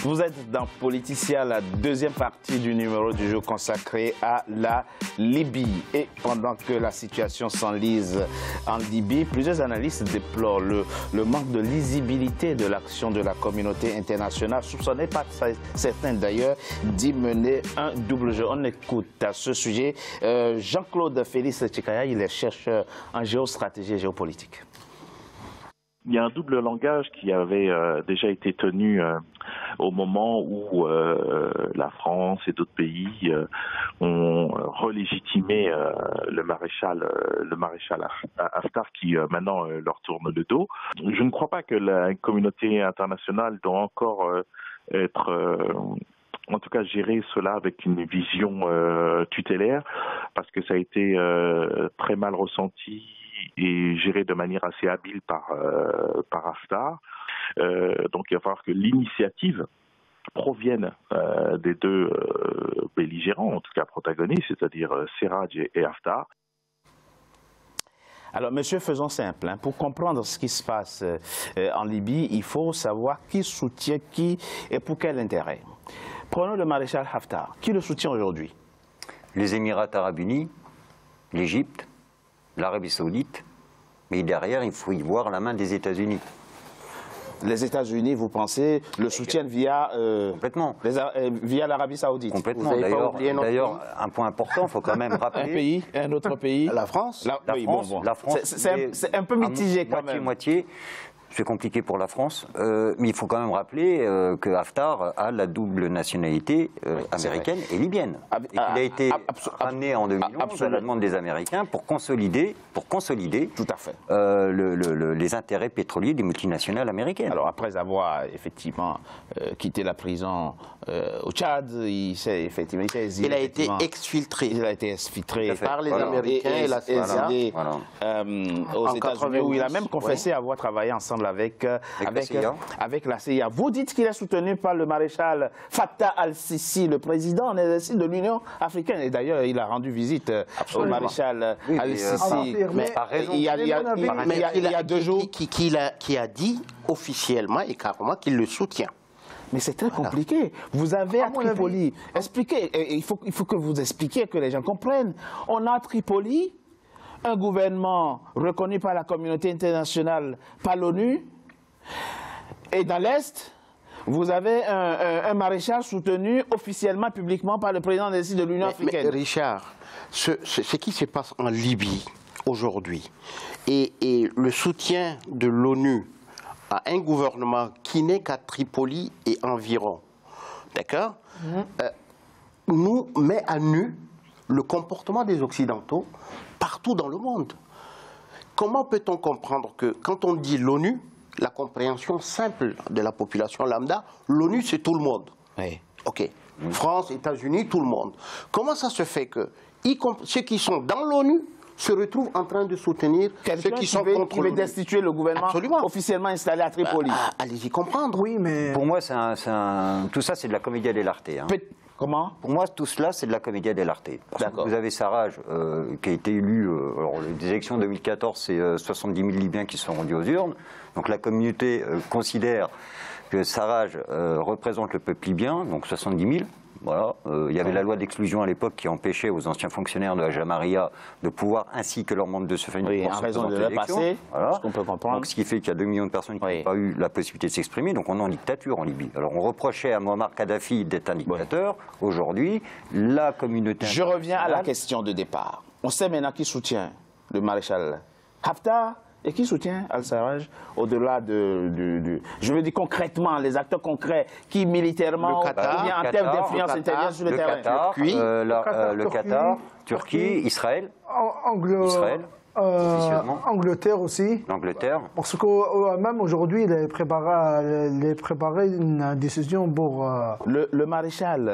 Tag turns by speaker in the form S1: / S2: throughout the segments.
S1: Vous êtes dans Politicia, la deuxième partie du numéro du jour consacré à la Libye. Et pendant que la situation s'enlise en Libye, plusieurs analystes déplorent le manque de lisibilité de l'action de la communauté internationale, soupçonnée par certains d'ailleurs d'y mener un double jeu. On écoute à ce sujet Jean-Claude Félix Tchikaya, il est chercheur en géostratégie et géopolitique.
S2: Il y a un double langage qui avait déjà été tenu au moment où la France et d'autres pays ont relégitimé le maréchal Haftar qui maintenant leur tourne le dos. Je ne crois pas que la communauté internationale doit encore être en tout cas gérer cela avec une vision tutélaire, parce que ça a été très mal ressenti et géré de manière assez habile par Haftar. Donc il va falloir que l'initiative provienne des deux belligérants, en tout cas protagonistes, c'est-à-dire Serraj et Haftar.
S1: Alors, monsieur, faisons simple. Pour comprendre ce qui se passe en Libye, il faut savoir qui soutient qui et pour quel intérêt. Prenons le maréchal Haftar. Qui le soutient aujourd'hui?
S3: Les Émirats arabes unis, l'Égypte, l'Arabie saoudite, mais derrière, il faut y voir la main des États-Unis.
S1: Les États-Unis, vous pensez, le soutiennent via
S3: complètement
S1: via l'Arabie saoudite?
S3: Complètement. D'ailleurs, un point important, il faut quand même rappeler...
S1: Un autre pays?
S4: La France.
S3: La France.
S1: C'est un peu mitigé quand même.
S3: Moitié. C'est compliqué pour la France, mais il faut quand même rappeler que Haftar a la double nationalité américaine et libyenne. Il a été ramené en 2011 à la demande des Américains pour consolider
S1: tout à fait.
S3: Les intérêts pétroliers des multinationales américaines.
S1: Alors après avoir effectivement quitté la prison au Tchad, il a été exfiltré. Il a été exfiltré
S4: par les Américains et la CIA
S1: aux États-Unis, où il a même confessé avoir travaillé ensemble avec la CIA. Vous dites qu'il est soutenu par le maréchal Fattah al-Sisi, le président en exercice de l'Union africaine. Et d'ailleurs, il a rendu visite au maréchal al-Sisi.
S4: Mais il y a 2 jours qui a dit officiellement et carrément qu'il le soutient.
S1: Mais c'est très compliqué. Vous avez à Tripoli, expliquez, il faut que vous expliquiez, que les gens comprennent. On a à Tripoli un gouvernement reconnu par la communauté internationale, par l'ONU, et dans l'Est, vous avez un maréchal soutenu officiellement, publiquement par le président de l'Union africaine.
S4: Mais Richard, ce qui se passe en Libye aujourd'hui et le soutien de l'ONU à un gouvernement qui n'est qu'à Tripoli et environ, d'accord, nous met à nu le comportement des Occidentaux partout dans le monde. Comment peut-on comprendre que quand on dit l'ONU, la compréhension simple de la population lambda, l'ONU c'est tout le monde.
S1: Oui.
S4: Ok. France, États-Unis, tout le monde. Comment ça se fait que ceux qui sont dans l'ONU se retrouvent en train de soutenir ceux qui sont contre l'ONU?
S1: Destituer le gouvernement officiellement installé à Tripoli.
S4: Allez-y comprendre.
S5: Oui, mais...
S3: Pour moi, tout ça, c'est de la commedia dell'arte. Hein.
S1: Comment?
S3: Pour moi, tout cela, c'est de la commedia dell'arte. Parce que vous avez Serraj, qui a été élu, alors les élections 2014, c'est 70 000 Libyens qui sont rendus aux urnes. Donc la communauté considère que Serraj représente le peuple libyen, donc 70 000. Voilà. Il y avait la loi d'exclusion à l'époque qui empêchait aux anciens fonctionnaires de la Jamaria de pouvoir, ainsi que leurs membres de ce famille,
S1: en raison de leur passé, ce qu'on peut comprendre.
S3: Donc, ce qui fait qu'il y a 2 millions de personnes qui n'ont pas eu la possibilité de s'exprimer. Donc on est en dictature en Libye. Alors on reprochait à Muammar Kadhafi d'être un dictateur. Aujourd'hui, la communauté...
S1: Je reviens à la question de départ. On sait maintenant qui soutient le maréchal Haftar et qui soutient Al-Sarraj au-delà je veux dire concrètement, les acteurs concrets qui militairement, ou bien en termes d'influence interviennent sur le terrain.
S3: Le Qatar, Turquie, Israël.
S5: Angleterre aussi.
S3: L'Angleterre.
S5: Parce que même aujourd'hui, il est préparé une décision pour...
S1: Le maréchal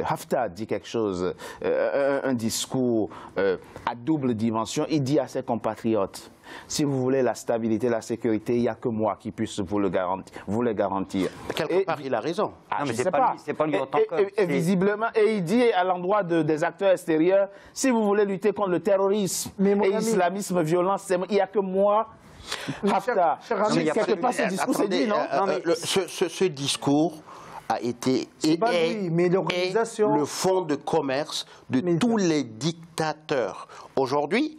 S1: Haftar dit quelque chose, un discours à double dimension. Il dit à ses compatriotes: si vous voulez la stabilité, la sécurité, il n'y a que moi qui puisse vous le garantir.
S4: Quelque part, il a raison.
S3: Non, mais c'est pas lui en tant que...
S1: Et visiblement, et il dit à l'endroit des acteurs extérieurs: si vous voulez lutter contre le terrorisme et l'islamisme violent, il n'y a que moi, Haftar. Quelque part, ce discours, c'est dit, non?
S4: Ce discours a été
S5: C'est pas lui, mais l'organisation.
S4: le fonds de commerce de tous les dictateurs. Aujourd'hui,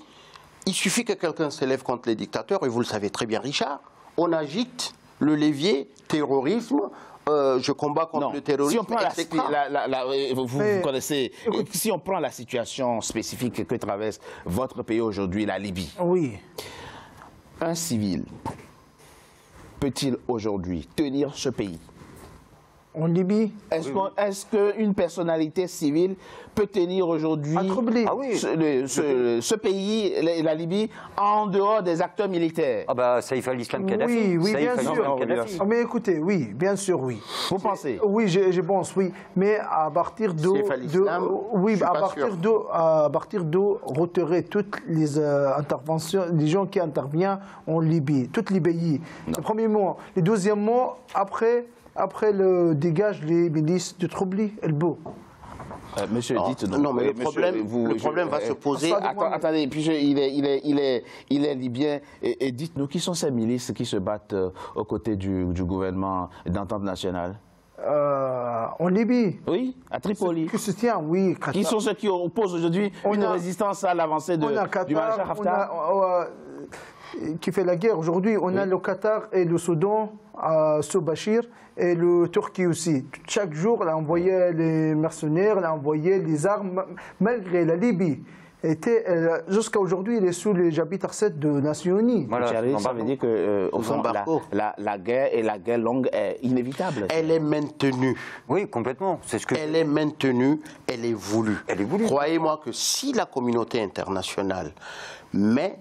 S4: il suffit que quelqu'un s'élève contre les dictateurs, et vous le savez très bien, Richard, on agite le levier terrorisme. Je combats contre le terrorisme.
S1: Si on prend vous connaissez, si on prend la situation spécifique que traverse votre pays aujourd'hui, la Libye.
S5: Oui.
S1: Un civil peut-il aujourd'hui tenir ce pays?
S5: En Libye?
S1: Est-ce qu'une personnalité civile peut tenir aujourd'hui ce pays, la Libye, en dehors des acteurs militaires?
S3: Ah bah, Saïf al-Islam Kadhafi.
S5: Oui, bien sûr. Mais écoutez, oui, bien sûr, oui.
S1: Vous pensez?
S5: Oui, je pense, oui. Mais à partir d'où retirer toutes les interventions, les gens qui interviennent en Libye, toute Libye. Le premier mot. Le deuxième mot, après le dégage les milices de Tripoli, Elbo.
S1: Monsieur, dites-nous.
S4: Non, mais le problème va se poser.
S1: Attendez, puis il est libyen. Et dites-nous, qui sont ces milices qui se battent aux côtés du gouvernement d'entente nationale?
S5: En Libye?
S1: Oui, à Tripoli.
S5: Qui se tient, oui. Qatar.
S1: Qui sont ceux qui opposent aujourd'hui une résistance à l'avancée du maréchal Haftar?
S5: Qui fait la guerre aujourd'hui. On a le Qatar et le Soudan, sous Bachir, et le Turquie aussi. Chaque jour, on a envoyé les mercenaires, on a envoyé les armes, malgré la Libye. Jusqu'à aujourd'hui, il est sous les chapitre 7 de Nations Unies.
S1: Voilà, ça veut dire que la guerre et la guerre longue est inévitable.
S4: Elle est maintenue.
S3: Oui, complètement.
S4: Elle est maintenue, elle est voulue. Croyez-moi que si la communauté internationale met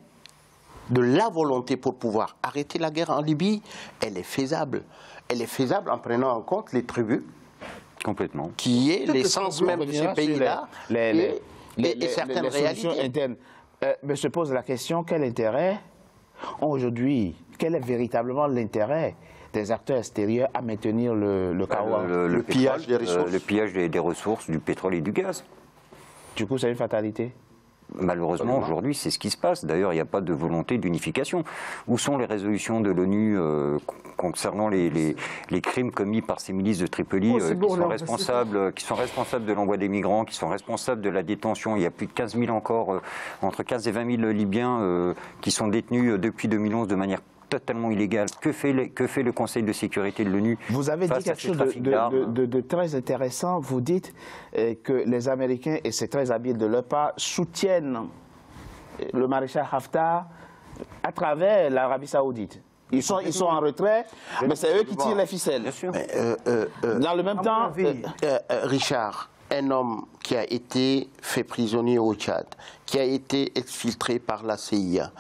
S4: de la volonté pour pouvoir arrêter la guerre en Libye, elle est faisable. Elle est faisable en prenant en compte les tribus.
S3: Complètement.
S4: Qui est l'essence même de ces pays-là et certaines réalités
S1: internes. Mais se pose la question, quel intérêt aujourd'hui, quel est véritablement l'intérêt des acteurs extérieurs à maintenir le chaos?
S3: Le pillage des ressources. Le pillage des ressources, du pétrole et du gaz.
S1: Du coup, c'est une fatalité?
S3: Malheureusement, aujourd'hui, c'est ce qui se passe. D'ailleurs, il n'y a pas de volonté d'unification. Où sont les résolutions de l'ONU concernant les crimes commis par ces milices de Tripoli qui sont responsables de l'envoi des migrants, qui sont responsables de la détention? Il y a plus de 15 000 encore, entre 15 et 20 000 Libyens qui sont détenus depuis 2011 de manière totalement illégale. Que fait le Conseil de sécurité de l'ONU?
S1: Vous avez dit quelque chose de très intéressant. Vous dites que les Américains, et c'est très habile de leur part, soutiennent le maréchal Haftar à travers l'Arabie Saoudite. Ils sont en retrait, mais c'est eux qui tirent les ficelles. Bien sûr. Dans le même temps,
S4: Richard, un homme qui a été fait prisonnier au Tchad, qui a été exfiltré par la CIA.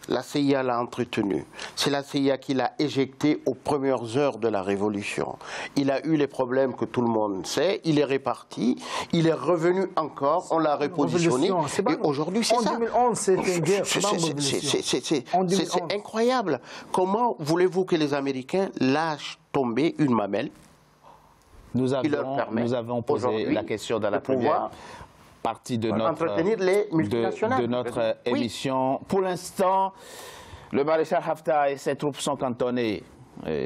S4: La CIA l'a entretenu. C'est la CIA qui l'a éjecté aux premières heures de la Révolution. Il a eu les problèmes que tout le monde sait. Il est reparti. Il est revenu encore. On l'a repositionné. Et aujourd'hui, c'est ça.
S5: En 2011, c'était une guerre.
S4: C'est incroyable. Comment voulez-vous que les Américains lâchent tomber une mamelle
S1: nous avons posé la question dans la première partie de notre émission. Pour l'instant, le maréchal Haftar et ses troupes sont cantonnés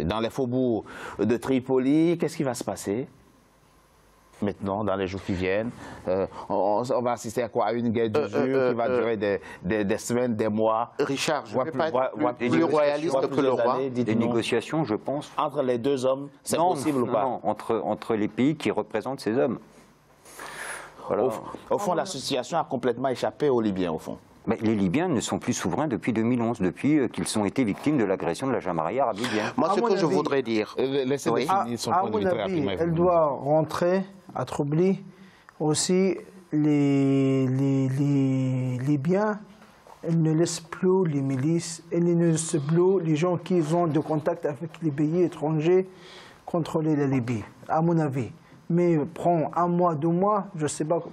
S1: dans les faubourgs de Tripoli. Qu'est-ce qui va se passer maintenant, dans les jours qui viennent? On va assister à quoi? À une guerre d'usure qui va durer des semaines, des mois.
S4: Richard, je ne vais pas être plus royaliste que le roi.
S3: Des négociations, je pense.
S1: Entre les deux hommes, c'est possible ou pas?
S3: Non, entre les pays qui représentent ces hommes.
S1: Voilà. Au fond, la situation a complètement échappé aux Libyens, au fond.
S3: Mais les Libyens ne sont plus souverains depuis 2011, depuis qu'ils ont été victimes de l'agression de la Jamaïa arabe libyenne.
S4: Moi, ce que je voudrais dire...
S1: Laissez-moi finir son point de vue très rapidement.
S5: Elle doit rentrer à Tripoli. Aussi, les Libyens, elle ne laisse plus les milices, elle ne laisse plus les gens qui ont de contact avec les pays étrangers contrôler la Libye, à mon avis. Mais prend 1 mois, 2 mois, je sais pas.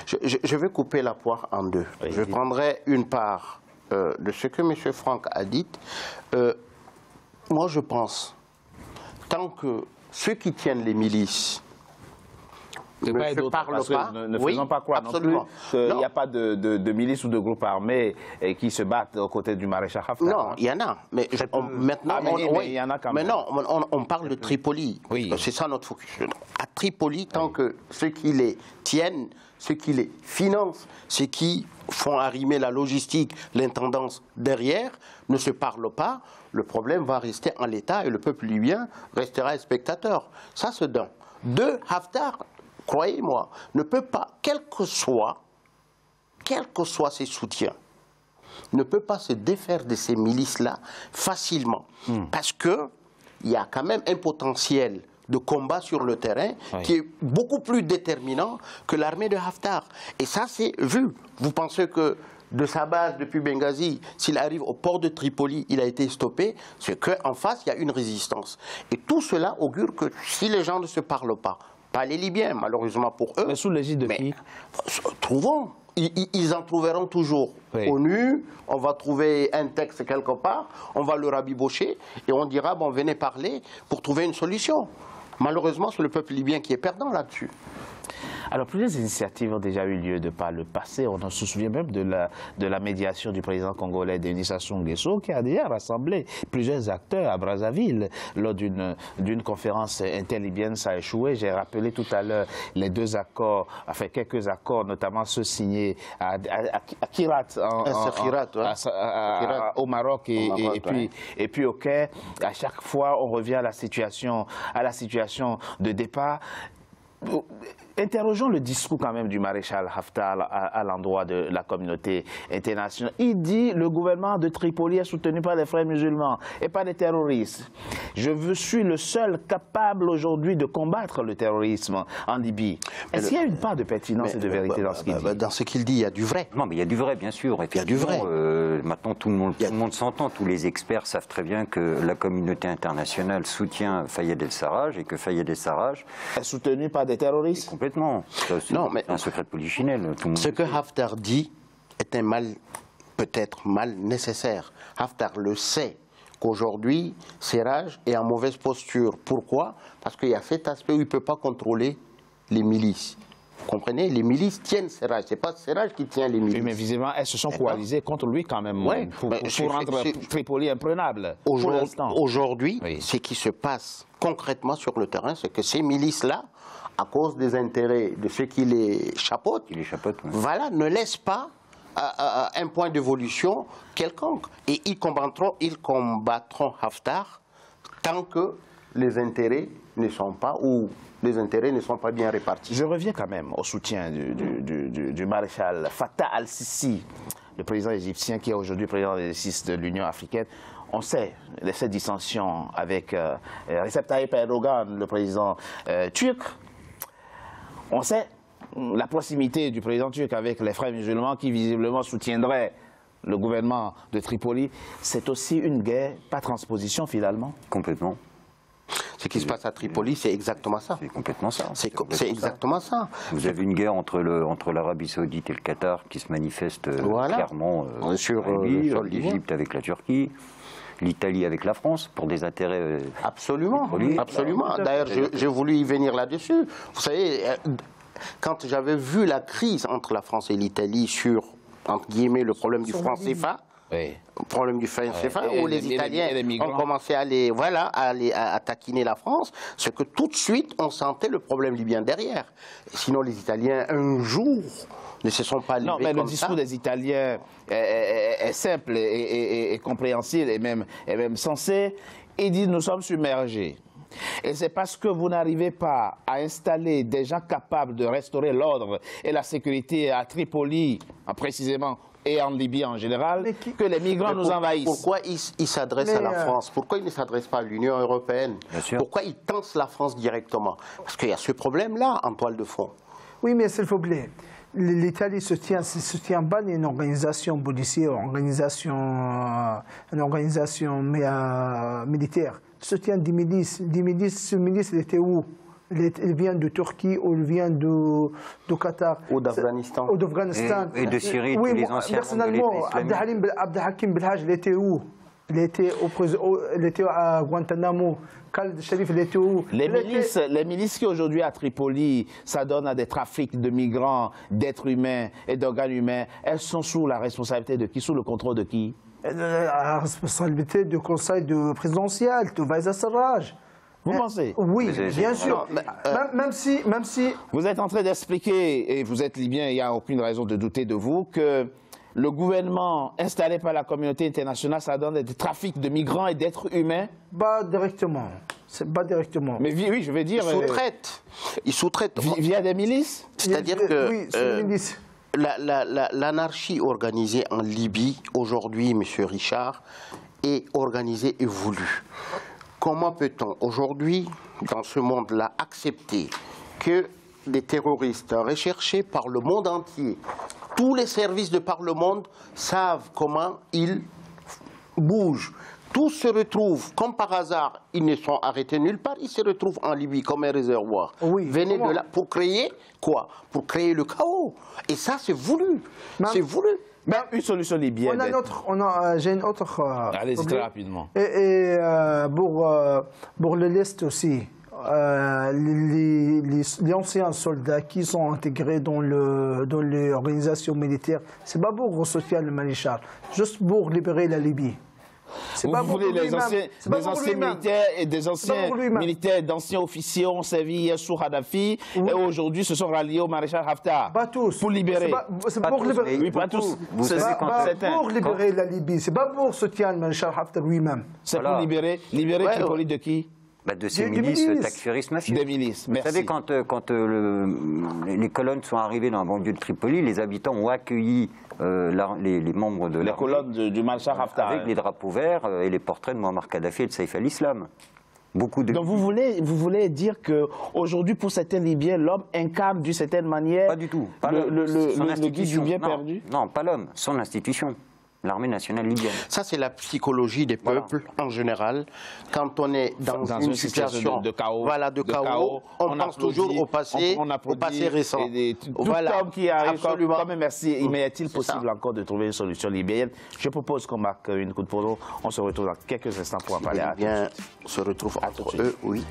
S4: Je vais couper la poire en deux. Oui, je prendrai une part de ce que M. Franck a dit. Moi, je pense, tant que ceux qui tiennent les milices ne se parlent pas.
S1: Ne faisons pas croire non plus qu'il n'y a pas de milices ou de groupes armés qui se battent aux côtés du maréchal Haftar.
S4: Non, il y en a. Mais maintenant,
S1: il y en a quand même.
S4: Mais non, on parle de Tripoli. Oui. C'est ça notre focus. À Tripoli, tant que ceux qui les tiennent, ceux qui les financent, ceux qui font arrimer la logistique, l'intendance derrière, ne se parlent pas, le problème va rester en l'état et le peuple libyen restera spectateur. Ça, c'est d'un. Deux, Haftar, croyez-moi, ne peut pas, quel que soit ses soutiens, ne peut pas se défaire de ces milices-là facilement. Parce qu'il y a quand même un potentiel de combat sur le terrain qui est beaucoup plus déterminant que l'armée de Haftar. Et ça, c'est vu. Vous pensez que de sa base depuis Benghazi, s'il arrive au port de Tripoli, il a été stoppé, c'est qu'en face, il y a une résistance. Et tout cela augure que si les gens ne se parlent pas les Libyens, malheureusement pour eux...
S1: Mais sous l'égide de qui?
S4: Trouvons. Ils en trouveront toujours. ONU, on va trouver un texte quelque part, on va le rabibocher et on dira, bon, venez parler pour trouver une solution. Malheureusement, c'est le peuple libyen qui est perdant là-dessus.
S1: Alors, plusieurs initiatives ont déjà eu lieu de par le passé. On se souvient même de la médiation du président congolais Denis Sassou Nguesso qui a déjà rassemblé plusieurs acteurs à Brazzaville lors d'une conférence interlibyenne. Ça a échoué. J'ai rappelé tout à l'heure les deux accords, enfin quelques accords, notamment ceux signés à Kirat, au Maroc et puis au Caire. À chaque fois, on revient à la situation de départ. Interrogeons le discours quand même du maréchal Haftar à l'endroit de la communauté internationale. Il dit le gouvernement de Tripoli est soutenu par les frères musulmans et par des terroristes. Je suis le seul capable aujourd'hui de combattre le terrorisme en Libye. Est-ce qu'il y a une part de pertinence et de vérité dans ce qu'il dit?
S4: Dans ce qu'il dit, il y a du vrai.
S3: Non, mais il y a du vrai, bien sûr.
S4: Il y a du vrai.
S3: Maintenant, tout le monde s'entend. Tous les experts savent très bien que la communauté internationale soutient Fayez el-Sarraj et que Fayez el-Sarraj
S1: est soutenu par des terroristes.
S3: Complètement. C'est un secret de polichinelle.
S4: Ce que Haftar dit est un mal, peut-être mal nécessaire. Haftar le sait qu'aujourd'hui, Serraj est en mauvaise posture. Pourquoi? Parce qu'il y a cet aspect où il ne peut pas contrôler les milices. Vous comprenez? Les milices tiennent Serraj. Ce n'est pas Serraj qui tient les milices.
S1: Oui, mais visiblement, elles se sont coalisées contre lui quand même, pour rendre Tripoli imprenable.
S4: Aujourd'hui, ce qui se passe concrètement sur le terrain, c'est que ces milices-là, à cause des intérêts de ceux qui les chapeautent, voilà, ne laissent pas un point d'évolution quelconque. Et ils combattront Haftar tant que les intérêts ne sont pas bien répartis.
S1: Je reviens quand même au soutien du maréchal Fattah al-Sisi, le président égyptien qui est aujourd'hui président de l'exercice de l'Union africaine. On sait ces dissensions avec Recep Tayyip Erdogan, le président turc. On sait la proximité du président turc avec les frères musulmans qui visiblement soutiendraient le gouvernement de Tripoli. C'est aussi une guerre, pas transposition finalement?
S3: Complètement.
S4: Ce qui se passe à Tripoli, c'est exactement ça.
S3: C'est complètement ça.
S4: C'est exactement ça.
S3: Vous avez une guerre entre l'Arabie Saoudite et le Qatar qui se manifeste clairement sur l'Égypte avec la Turquie. L'Italie avec la France, pour des intérêts...
S4: Absolument, absolument. D'ailleurs, j'ai voulu y venir là-dessus. Vous savez, quand j'avais vu la crise entre la France et l'Italie sur, entre guillemets, le problème du franc CFA, où les Italiens ont commencé à taquiner la France, c'est que tout de suite, on sentait le problème libyen derrière. Sinon, les Italiens, un jour... ne se sont pas levés.
S1: Non, mais le discours des Italiens est simple et compréhensible et même sensé. Il dit nous sommes submergés. Et c'est parce que vous n'arrivez pas à installer des gens capables de restaurer l'ordre et la sécurité à Tripoli, précisément, et en Libye en général, que les migrants nous envahissent.
S4: Pourquoi ils s'adressent à la France? Pourquoi ils ne s'adressent pas à l'Union européenne? Pourquoi ils tentent la France directement? Parce qu'il y a ce problème-là en toile de fond.
S5: Oui, mais s'il vous plaît, l'Italie soutient pas une organisation policière, une organisation militaire. Soutient des milices. Ces milices étaient où? Ils viennent de Turquie ou ils viennent de Qatar.
S4: Ou d'Afghanistan.
S5: Ou d'Afghanistan.
S3: Et de Syrie,
S5: oui,
S3: tous les anciens.
S5: Personnellement, Abdelhakim Belhaj, il était où? Il était à Guantanamo. Khaled Sharif, il était où?
S1: Les milices qui aujourd'hui à Tripoli s'adonnent à des trafics de migrants, d'êtres humains et d'organes humains, elles sont sous la responsabilité de qui? Sous le contrôle de qui?
S5: La responsabilité du conseil présidentiel, de Fayez al-Sarraj.
S1: Vous pensez?
S5: Oui, bien sûr. Même si...
S1: Vous êtes en train d'expliquer, et vous êtes libyen, il n'y a aucune raison de douter de vous, que le gouvernement installé par la communauté internationale s'adonne à des trafics de migrants et d'êtres humains?
S5: Pas directement. C'est pas directement.
S1: Mais oui, je veux dire...
S4: Ils sous-traitent.
S1: Via des milices?
S4: C'est-à-dire que...
S5: Oui, c'est une milice.
S4: L'anarchie organisée en Libye, aujourd'hui, M. Richard, est organisée et voulue. Comment peut-on, aujourd'hui, dans ce monde-là, accepter que des terroristes recherchés par le monde entier, tous les services de par le monde savent comment ils bougent. Tous se retrouvent, comme par hasard, ils ne sont arrêtés nulle part, ils se retrouvent en Libye comme un réservoir.
S5: Oui,
S4: venez de là pour créer quoi? Pour créer le chaos. Et ça, c'est voulu. C'est voulu.
S1: Mais une solution libyenne.
S5: J'ai une autre...
S1: Allez-y très rapidement.
S5: Et pour l'Est aussi, les anciens soldats qui sont intégrés dans l'organisation militaire, c'est pas pour ressortir le maréchal, juste pour libérer la Libye.
S1: Vous voulez des anciens militaires et des anciens militaires, d'anciens officiers ont servi hier sous Kadhafi et aujourd'hui se sont ralliés au maréchal Haftar.
S5: Pas tous.
S1: Pour libérer.
S5: C'est pour libérer.
S1: Oui, pas tous.
S5: Pour libérer la Libye. C'est pas pour soutenir le maréchal Haftar lui-même.
S1: C'est pour libérer Tripoli de qui?
S3: De ces milices takfiristes mafieux.
S1: Des milices, merci.
S3: Vous savez, quand les colonnes sont arrivées dans la banlieue de Tripoli, les habitants ont accueilli les membres de
S1: les colonnes du maréchal Haftar.
S3: Avec les drapeaux verts et les portraits de Muammar Kadhafi et de Saïf al-Islam. Donc
S1: vous voulez dire qu'aujourd'hui, pour certains Libyens, l'homme incarne d'une certaine manière...
S3: Pas du tout.
S1: Le guide du bien perdu?
S3: Non, pas l'homme, son institution. L'armée nationale libyenne.
S4: Ça, c'est la psychologie des peuples en général. Quand on est dans une situation
S1: de chaos,
S4: on pense toujours au passé récent.
S1: Tout homme qui arrive, quand même, merci. Mais est-il possible encore de trouver une solution libyenne? Je propose qu'on marque une coup de photo. On se retrouve dans quelques instants pour en parler.
S4: Les Libyens se retrouvent entre eux, oui.